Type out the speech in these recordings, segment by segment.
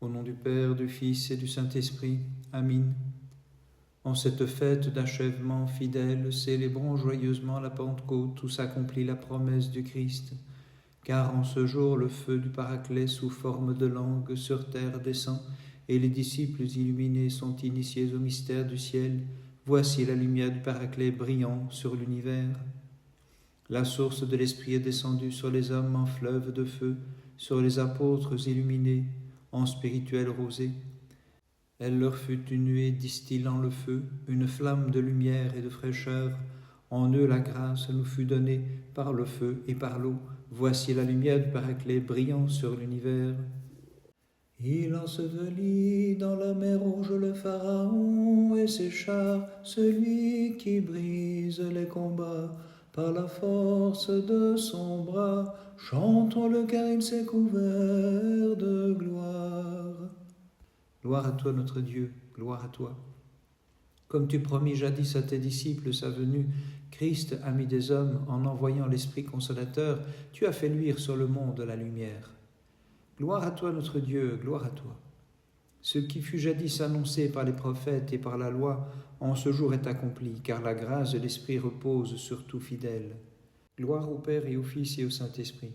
Au nom du Père, du Fils et du Saint-Esprit. Amin. En cette fête d'achèvement fidèle, célébrons joyeusement la Pentecôte où s'accomplit la promesse du Christ. Car en ce jour, le feu du Paraclet sous forme de langue sur terre descend, et les disciples illuminés sont initiés au mystère du ciel. Voici la lumière du Paraclet brillant sur l'univers. La source de l'Esprit est descendue sur les hommes en fleuve de feu, sur les apôtres illuminés en spirituelle rosée. Elle leur fut une nuée distillant le feu, une flamme de lumière et de fraîcheur. En eux la grâce nous fut donnée par le feu et par l'eau. Voici la lumière du Paraclet brillant sur l'univers. Il ensevelit dans la mer rouge le Pharaon et ses chars, celui qui brise les combats par la force de son bras. Chantons-le car il s'est couvert de gloire. Gloire à toi notre Dieu, gloire à toi. Comme tu promis jadis à tes disciples sa venue, Christ, ami des hommes, en envoyant l'Esprit consolateur, tu as fait luire sur le monde la lumière. Gloire à toi notre Dieu, gloire à toi. Ce qui fut jadis annoncé par les prophètes et par la loi, en ce jour est accompli, car la grâce de l'Esprit repose sur tout fidèle. Gloire au Père et au Fils et au Saint-Esprit.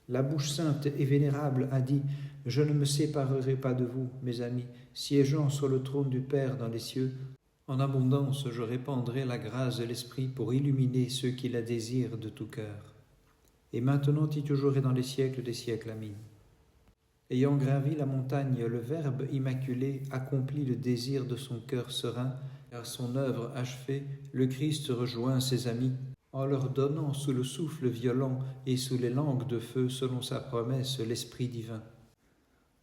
La bouche sainte et vénérable a dit « Je ne me séparerai pas de vous, mes amis, siégeant sur le trône du Père dans les cieux. En abondance, je répandrai la grâce de l'Esprit pour illuminer ceux qui la désirent de tout cœur. Et maintenant et toujours et dans les siècles des siècles. Amin. » Ayant gravi la montagne, le Verbe immaculé accomplit le désir de son cœur serein, car son œuvre achevée, le Christ rejoint ses amis, en leur donnant sous le souffle violent et sous les langues de feu, selon sa promesse, l'Esprit divin.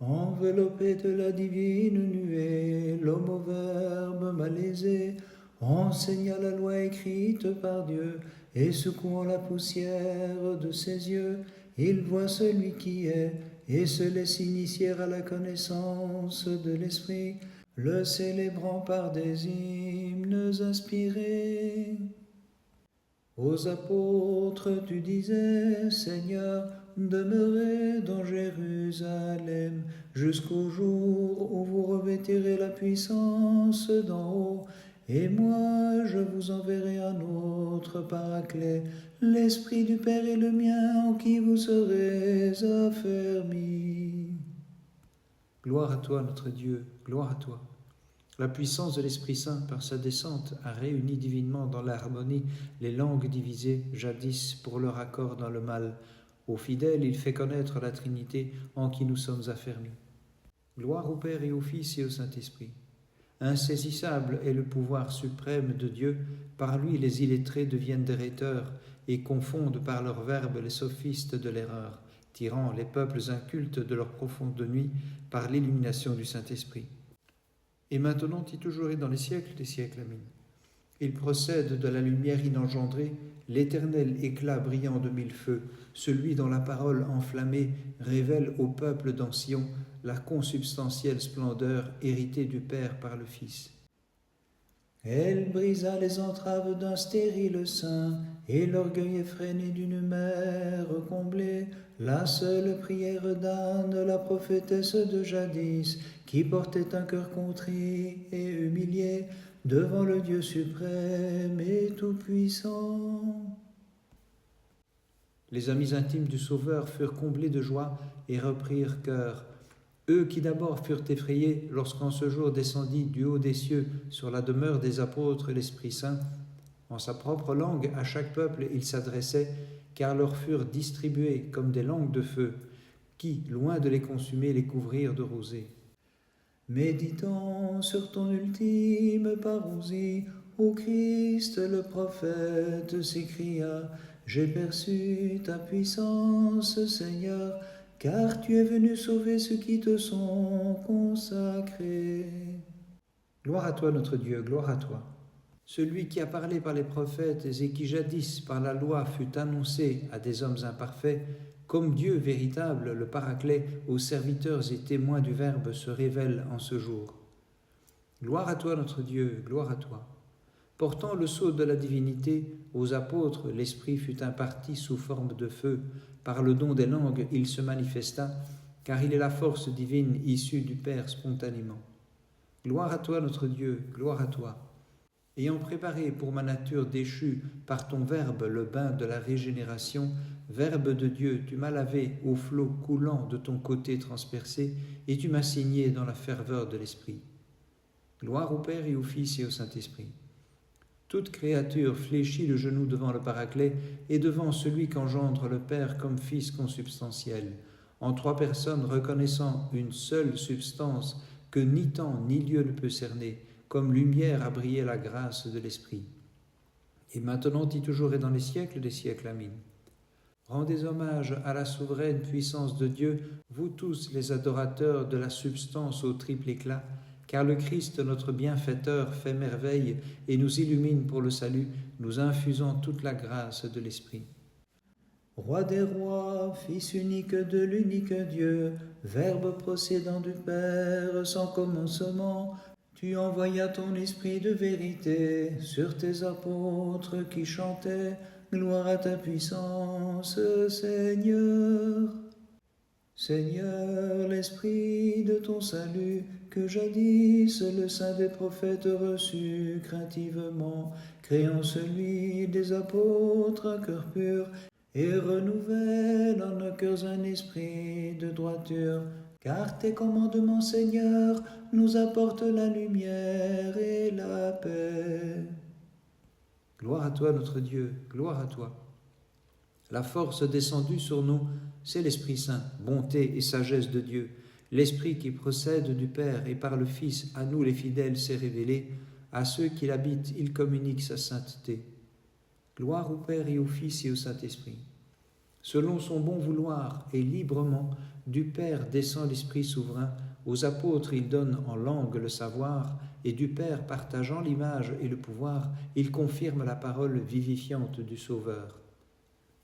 Enveloppé de la divine nuée, l'homme au Verbe malaisé enseigna la loi écrite par Dieu, et secouant la poussière de ses yeux, il voit celui qui est, et se laisse initier à la connaissance de l'Esprit, le célébrant par des hymnes inspirés. Aux apôtres tu disais, Seigneur, demeurez dans Jérusalem jusqu'au jour où vous revêtirez la puissance d'en haut. Et moi, je vous enverrai un autre Paraclet, l'Esprit du Père et le mien, en qui vous serez affermis. Gloire à toi, notre Dieu, gloire à toi. La puissance de l'Esprit Saint, par sa descente, a réuni divinement dans l'harmonie les langues divisées jadis pour leur accord dans le mal. Aux fidèles, il fait connaître la Trinité en qui nous sommes affermis. Gloire au Père et au Fils et au Saint-Esprit. Insaisissable est le pouvoir suprême de Dieu, par lui les illettrés deviennent des rhéteurs et confondent par leurs verbes les sophistes de l'erreur, tirant les peuples incultes de leur profonde nuit par l'illumination du Saint-Esprit. Et maintenant et toujours et dans les siècles des siècles. Amin. Il procède de la lumière inengendrée, l'éternel éclat brillant de mille feux, celui dont la parole enflammée révèle au peuple d'Ancien la consubstantielle splendeur héritée du Père par le Fils. Elle brisa les entraves d'un stérile sein et l'orgueil effréné d'une mère comblée, la seule prière d'Anne, la prophétesse de jadis, qui portait un cœur contrit et humilié devant le Dieu suprême et tout-puissant. Les amis intimes du Sauveur furent comblés de joie et reprirent cœur. Eux qui d'abord furent effrayés lorsqu'en ce jour descendit du haut des cieux sur la demeure des apôtres l'Esprit Saint, en sa propre langue à chaque peuple il s'adressait, car leur furent distribuées comme des langues de feu, qui, loin de les consumer, les couvrirent de rosée. Méditant sur ton ultime parousie, ô Christ le prophète s'écria, j'ai perçu ta puissance, Seigneur, car tu es venu sauver ceux qui te sont consacrés. Gloire à toi notre Dieu, gloire à toi. Celui qui a parlé par les prophètes et qui jadis par la loi fut annoncé à des hommes imparfaits, comme Dieu véritable, le Paraclet, aux serviteurs et témoins du Verbe se révèle en ce jour. Gloire à toi notre Dieu, gloire à toi. Portant le sceau de la divinité, aux apôtres l'Esprit fut imparti sous forme de feu. Par le don des langues, il se manifesta, car il est la force divine issue du Père spontanément. Gloire à toi notre Dieu, gloire à toi. Ayant préparé pour ma nature déchue par ton Verbe le bain de la régénération, Verbe de Dieu, tu m'as lavé au flot coulant de ton côté transpercé, et tu m'as signé dans la ferveur de l'Esprit. Gloire au Père et au Fils et au Saint-Esprit. Toute créature fléchit le genou devant le Paraclet et devant celui qu'engendre le Père comme Fils consubstantiel, en trois personnes reconnaissant une seule substance que ni temps ni lieu ne peut cerner, comme lumière a brillé la grâce de l'Esprit. Et maintenant et toujours et dans les siècles des siècles. Amen. Rendez hommage à la souveraine puissance de Dieu, vous tous les adorateurs de la substance au triple éclat, car le Christ, notre bienfaiteur, fait merveille et nous illumine pour le salut, nous infusant toute la grâce de l'Esprit. Roi des rois, Fils unique de l'unique Dieu, Verbe procédant du Père sans commencement, tu envoyas ton esprit de vérité sur tes apôtres qui chantaient « Gloire à ta puissance, Seigneur ». Seigneur, l'esprit de ton salut, que jadis le saint des prophètes reçut craintivement, créant celui des apôtres un cœur pur, et renouvelle en nos cœurs un esprit de droiture. Car tes commandements, Seigneur, nous apportent la lumière et la paix. Gloire à toi, notre Dieu, gloire à toi. La force descendue sur nous, c'est l'Esprit Saint, bonté et sagesse de Dieu. L'Esprit qui procède du Père et par le Fils à nous les fidèles s'est révélé. À ceux qui l'habitent, il communique sa sainteté. Gloire au Père et au Fils et au Saint-Esprit. Selon son bon vouloir et librement, du Père descend l'Esprit souverain, aux apôtres il donne en langue le savoir, et du Père partageant l'image et le pouvoir, il confirme la parole vivifiante du Sauveur.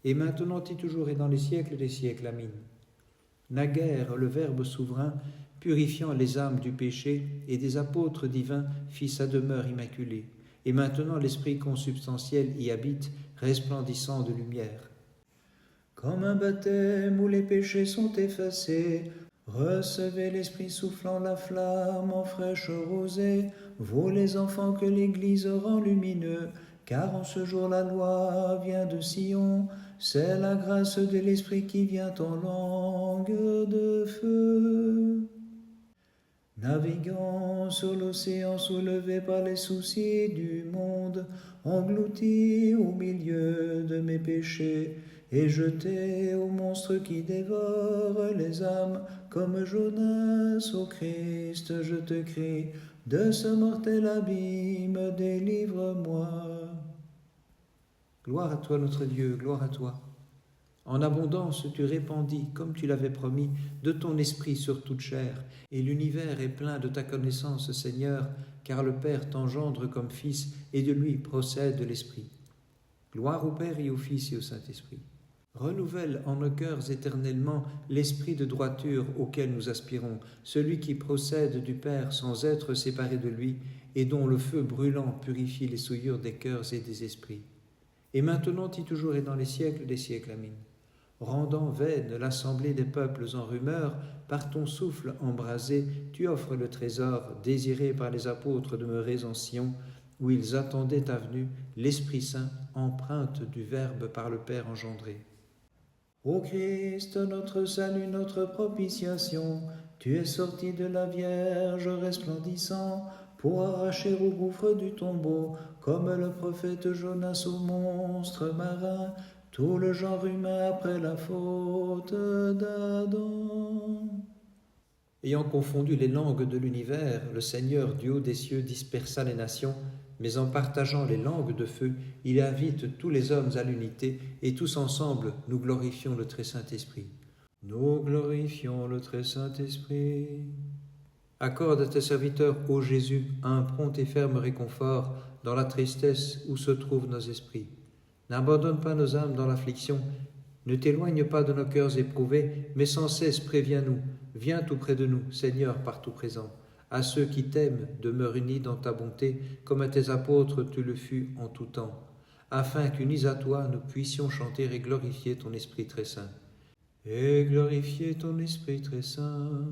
Et maintenant et toujours et dans les siècles des siècles. Amen. Naguère le Verbe souverain, purifiant les âmes du péché, et des apôtres divins fit sa demeure immaculée. Et maintenant l'Esprit consubstantiel y habite, resplendissant de lumière. Comme un baptême où les péchés sont effacés, recevez l'Esprit soufflant la flamme en fraîche rosée, vous les enfants que l'Église rend lumineux, car en ce jour la loi vient de Sion, c'est la grâce de l'Esprit qui vient en langue de feu. Naviguant sur l'océan soulevé par les soucis du monde, englouti au milieu de mes péchés, et jeté au monstre qui dévore les âmes, comme Jonas au Christ, je te crie, de ce mortel abîme, délivre-moi. Gloire à toi notre Dieu, gloire à toi. En abondance tu répandis, comme tu l'avais promis, de ton esprit sur toute chair, et l'univers est plein de ta connaissance, Seigneur, car le Père t'engendre comme Fils, et de lui procède l'Esprit. Gloire au Père et au Fils et au Saint-Esprit. Renouvelle en nos cœurs éternellement l'esprit de droiture auquel nous aspirons, celui qui procède du Père sans être séparé de lui, et dont le feu brûlant purifie les souillures des cœurs et des esprits. Et maintenant et toujours et dans les siècles des siècles. Amen. Rendant vaine l'assemblée des peuples en rumeur, par ton souffle embrasé, tu offres le trésor désiré par les apôtres demeurés en Sion, où ils attendaient ta venue, l'Esprit Saint, empreinte du Verbe par le Père engendré. Ô Christ, notre salut, notre propitiation, tu es sorti de la Vierge resplendissant, pour arracher au gouffre du tombeau, comme le prophète Jonas au monstre marin, tout le genre humain après la faute d'Adam. Ayant confondu les langues de l'univers, le Seigneur du haut des cieux dispersa les nations, mais en partageant les langues de feu, il invite tous les hommes à l'unité, et tous ensemble, nous glorifions le très Saint-Esprit. Nous glorifions le très Saint-Esprit. Accorde à tes serviteurs, ô Jésus, un prompt et ferme réconfort dans la tristesse où se trouvent nos esprits. N'abandonne pas nos âmes dans l'affliction, ne t'éloigne pas de nos cœurs éprouvés, mais sans cesse préviens-nous. Viens tout près de nous, Seigneur, partout présent. À ceux qui t'aiment, demeure unis dans ta bonté, comme à tes apôtres tu le fus en tout temps, afin qu'unis à toi, nous puissions chanter et glorifier ton Esprit très saint. et glorifier ton Esprit très saint.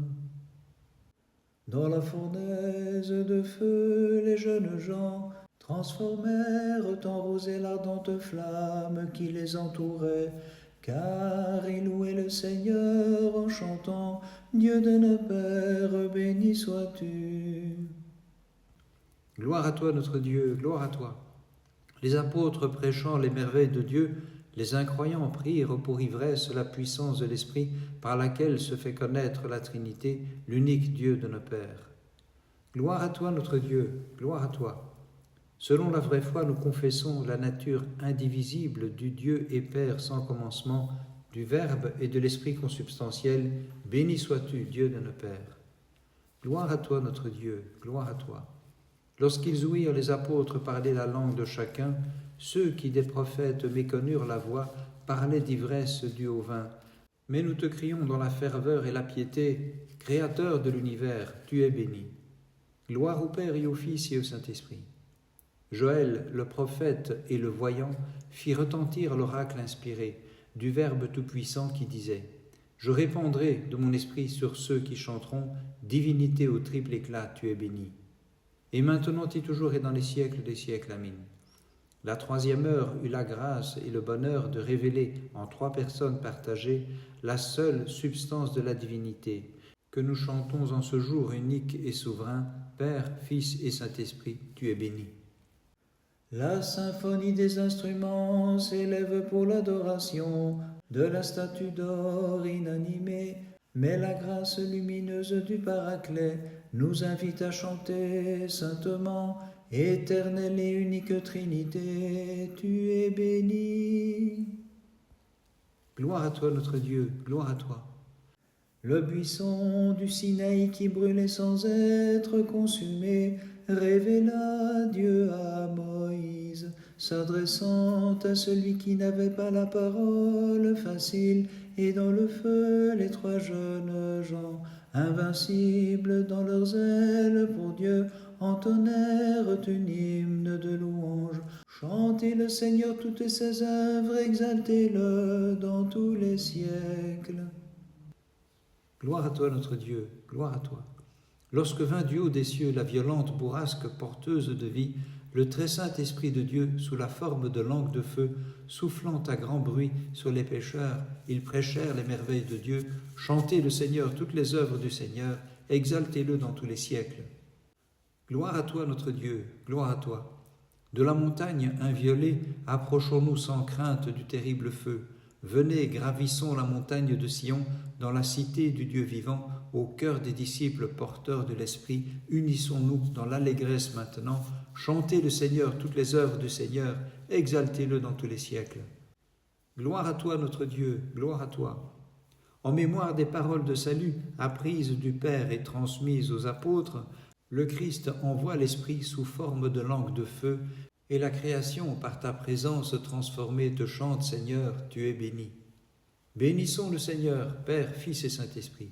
Dans la fournaise de feu, les jeunes gens transformèrent en rosée l'ardente flamme qui les entourait, car ils louaient le Seigneur en chantant « Dieu de nos pères, béni sois-tu ». Gloire à toi notre Dieu, gloire à toi. Les apôtres prêchant les merveilles de Dieu, les incroyants prirent pour ivresse la puissance de l'Esprit par laquelle se fait connaître la Trinité, l'unique Dieu de nos pères. Gloire à toi notre Dieu, gloire à toi. Selon la vraie foi, nous confessons la nature indivisible du Dieu et Père sans commencement, du Verbe et de l'Esprit consubstantiel. Béni sois-tu, Dieu de nos pères. Gloire à toi notre Dieu, gloire à toi. Lorsqu'ils ouïrent les apôtres parler la langue de chacun, ceux qui des prophètes méconnurent la voix parlaient d'ivresse due au vin. Mais nous te crions dans la ferveur et la piété, Créateur de l'univers, tu es béni. Gloire au Père et au Fils et au Saint-Esprit. Joël, le prophète et le voyant, fit retentir l'oracle inspiré du Verbe tout-puissant qui disait « Je répandrai de mon esprit sur ceux qui chanteront, divinité au triple éclat, tu es béni. » Et maintenant et toujours et dans les siècles des siècles. Amen. La troisième heure eut la grâce et le bonheur de révéler en trois personnes partagées la seule substance de la divinité, que nous chantons en ce jour unique et souverain, Père, Fils et Saint-Esprit, tu es béni. La symphonie des instruments s'élève pour l'adoration de la statue d'or inanimée, mais la grâce lumineuse du Paraclet nous invite à chanter saintement, éternelle et unique Trinité, tu es béni. Gloire à toi notre Dieu, gloire à toi. Le buisson du Sinaï qui brûlait sans être consumé révéla Dieu à Moïse, s'adressant à celui qui n'avait pas la parole facile, et dans le feu les trois jeunes gens, invincibles dans leurs ailes pour Dieu, entonnèrent une hymne de louange. Chantez le Seigneur toutes ses œuvres, exaltez-le dans tous les siècles. Gloire à toi notre Dieu, gloire à toi. Lorsque vint du haut des cieux la violente bourrasque porteuse de vie, le très saint Esprit de Dieu, sous la forme de langue de feu, soufflant à grand bruit sur les pécheurs, ils prêchèrent les merveilles de Dieu. Chantez le Seigneur toutes les œuvres du Seigneur, exaltez-le dans tous les siècles. Gloire à toi notre Dieu, gloire à toi. De la montagne inviolée, approchons-nous sans crainte du terrible feu. Venez, gravissons la montagne de Sion, dans la cité du Dieu vivant, au cœur des disciples porteurs de l'Esprit, unissons-nous dans l'allégresse maintenant, chantez le Seigneur toutes les œuvres du Seigneur, exaltez-le dans tous les siècles. Gloire à toi notre Dieu, gloire à toi. En mémoire des paroles de salut apprises du Père et transmises aux apôtres, le Christ envoie l'Esprit sous forme de langue de feu, et la création, par ta présence transformée, te chante, Seigneur, tu es béni. Bénissons le Seigneur, Père, Fils et Saint-Esprit.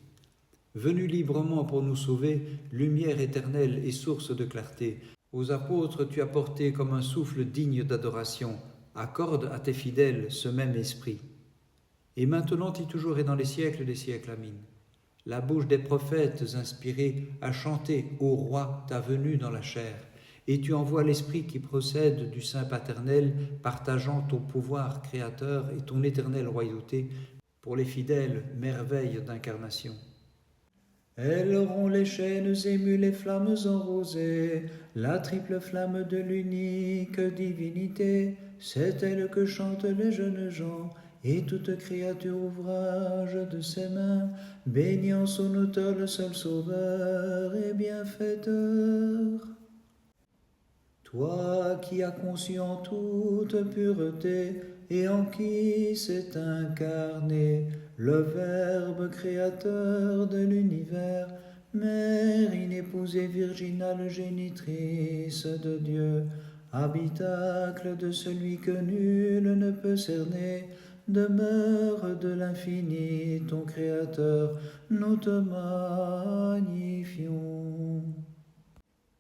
Venu librement pour nous sauver, lumière éternelle et source de clarté, aux apôtres tu as porté comme un souffle digne d'adoration, accorde à tes fidèles ce même esprit. Et maintenant et toujours et dans les siècles des siècles, Amen. La bouche des prophètes inspirés a chanté, ô roi, ta venue dans la chair, et tu envoies l'Esprit qui procède du Saint paternel, partageant ton pouvoir créateur et ton éternelle royauté pour les fidèles merveilles d'incarnation. Elles auront les chaînes émues, les flammes enrosées, la triple flamme de l'unique divinité, c'est elle que chantent les jeunes gens, et toute créature ouvrage de ses mains, bénissant son auteur, le seul sauveur et bienfaiteur. Toi qui as conçu en toute pureté et en qui s'est incarné le Verbe créateur de l'univers, Mère inépousée virginale génitrice de Dieu, habitacle de celui que nul ne peut cerner, demeure de l'infini ton Créateur, nous te magnifions.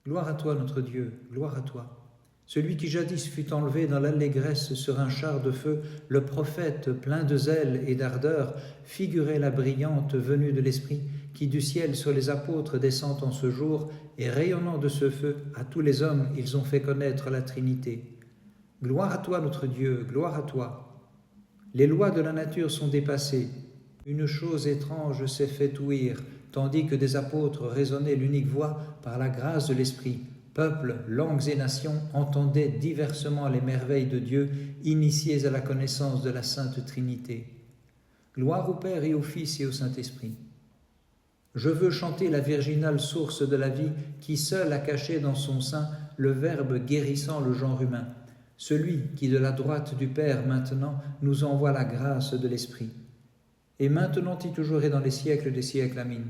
Gloire à toi notre Dieu, gloire à toi. Celui qui jadis fut enlevé dans l'allégresse sur un char de feu, le prophète plein de zèle et d'ardeur, figurait la brillante venue de l'Esprit, qui du ciel sur les apôtres descend en ce jour, et rayonnant de ce feu, à tous les hommes ils ont fait connaître la Trinité. Gloire à toi notre Dieu, gloire à toi. Les lois de la nature sont dépassées. Une chose étrange s'est fait ouïr, tandis que des apôtres raisonnaient l'unique voix par la grâce de l'Esprit. Peuples, langues et nations entendaient diversement les merveilles de Dieu, initiés à la connaissance de la Sainte Trinité. Gloire au Père et au Fils et au Saint-Esprit. Je veux chanter la virginale source de la vie qui seule a caché dans son sein le Verbe guérissant le genre humain, celui qui de la droite du Père maintenant nous envoie la grâce de l'Esprit. Et maintenant et toujours et dans les siècles des siècles. Amen.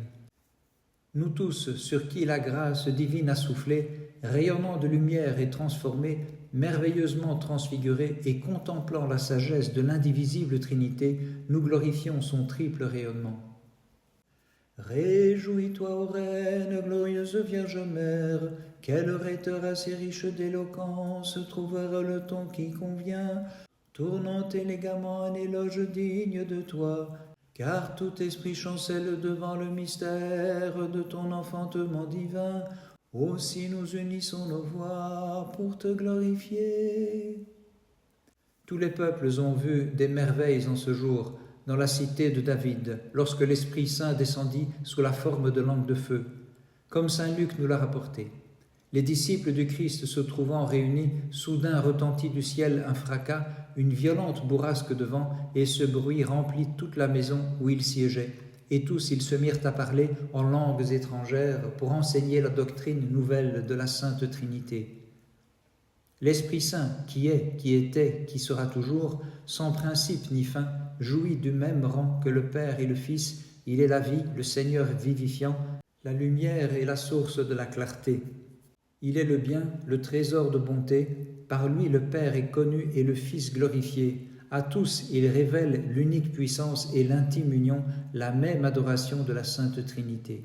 Nous tous, sur qui la grâce divine a soufflé, rayonnant de lumière et transformés, merveilleusement transfigurés et contemplant la sagesse de l'indivisible Trinité, nous glorifions son triple rayonnement. Réjouis-toi, ô Reine, glorieuse Vierge Mère, quel rhéteur assez riche d'éloquence trouvera le ton qui convient, tournant élégamment un éloge digne de toi, car tout esprit chancelle devant le mystère de ton enfantement divin. Aussi nous unissons nos voix pour te glorifier. Tous les peuples ont vu des merveilles en ce jour, dans la cité de David, lorsque l'Esprit Saint descendit sous la forme de langue de feu, comme saint Luc nous l'a rapporté. Les disciples du Christ se trouvant réunis, soudain retentit du ciel un fracas, une violente bourrasque de vent, et ce bruit remplit toute la maison où ils siégeaient. Et tous ils se mirent à parler en langues étrangères pour enseigner la doctrine nouvelle de la Sainte Trinité. L'Esprit Saint, qui est, qui était, qui sera toujours, sans principe ni fin, jouit du même rang que le Père et le Fils. Il est la vie, le Seigneur vivifiant, la lumière et la source de la clarté. Il est le bien, le trésor de bonté. Par lui le Père est connu et le Fils glorifié. À tous il révèle l'unique puissance et l'intime union, la même adoration de la Sainte Trinité.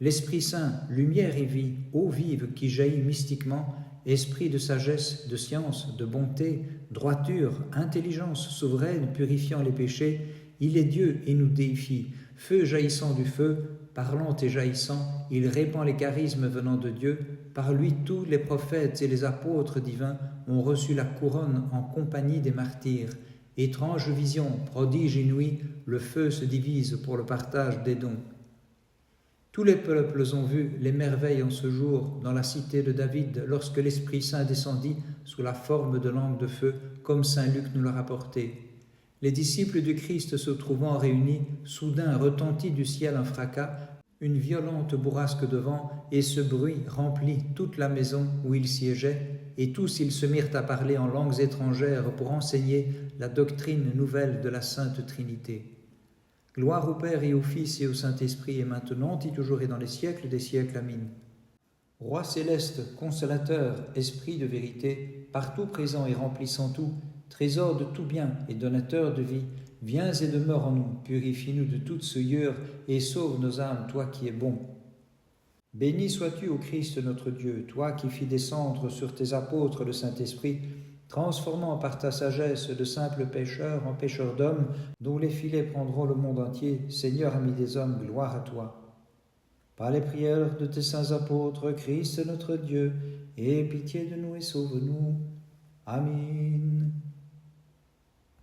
L'Esprit Saint, lumière et vie, eau vive qui jaillit mystiquement, esprit de sagesse, de science, de bonté, droiture, intelligence souveraine purifiant les péchés, il est Dieu et nous déifie, feu jaillissant du feu, parlant et jaillissant, il répand les charismes venant de Dieu. Par lui tous les prophètes et les apôtres divins ont reçu la couronne en compagnie des martyrs. Étrange vision, prodige inouï, le feu se divise pour le partage des dons. Tous les peuples ont vu les merveilles en ce jour dans la cité de David, lorsque l'Esprit Saint descendit sous la forme de langue de feu, comme saint Luc nous l'a rapporté. Les disciples du Christ se trouvant réunis, soudain retentit du ciel un fracas, une violente bourrasque de vent, et ce bruit remplit toute la maison où ils siégeaient, et tous ils se mirent à parler en langues étrangères pour enseigner la doctrine nouvelle de la Sainte Trinité. Gloire au Père et au Fils et au Saint-Esprit, et maintenant et toujours et dans les siècles des siècles. Amen. Roi céleste, consolateur, esprit de vérité, partout présent et remplissant tout, trésor de tout bien et donateur de vie, viens et demeure en nous, purifie-nous de toute souillure et sauve nos âmes, toi qui es bon. Béni sois-tu, ô Christ notre Dieu, toi qui fis descendre sur tes apôtres le Saint-Esprit, transformant par ta sagesse de simples pécheurs en pécheurs d'hommes, dont les filets prendront le monde entier. Seigneur, ami des hommes, gloire à toi. Par les prières de tes saints apôtres, Christ notre Dieu, aie pitié de nous et sauve-nous. Amen.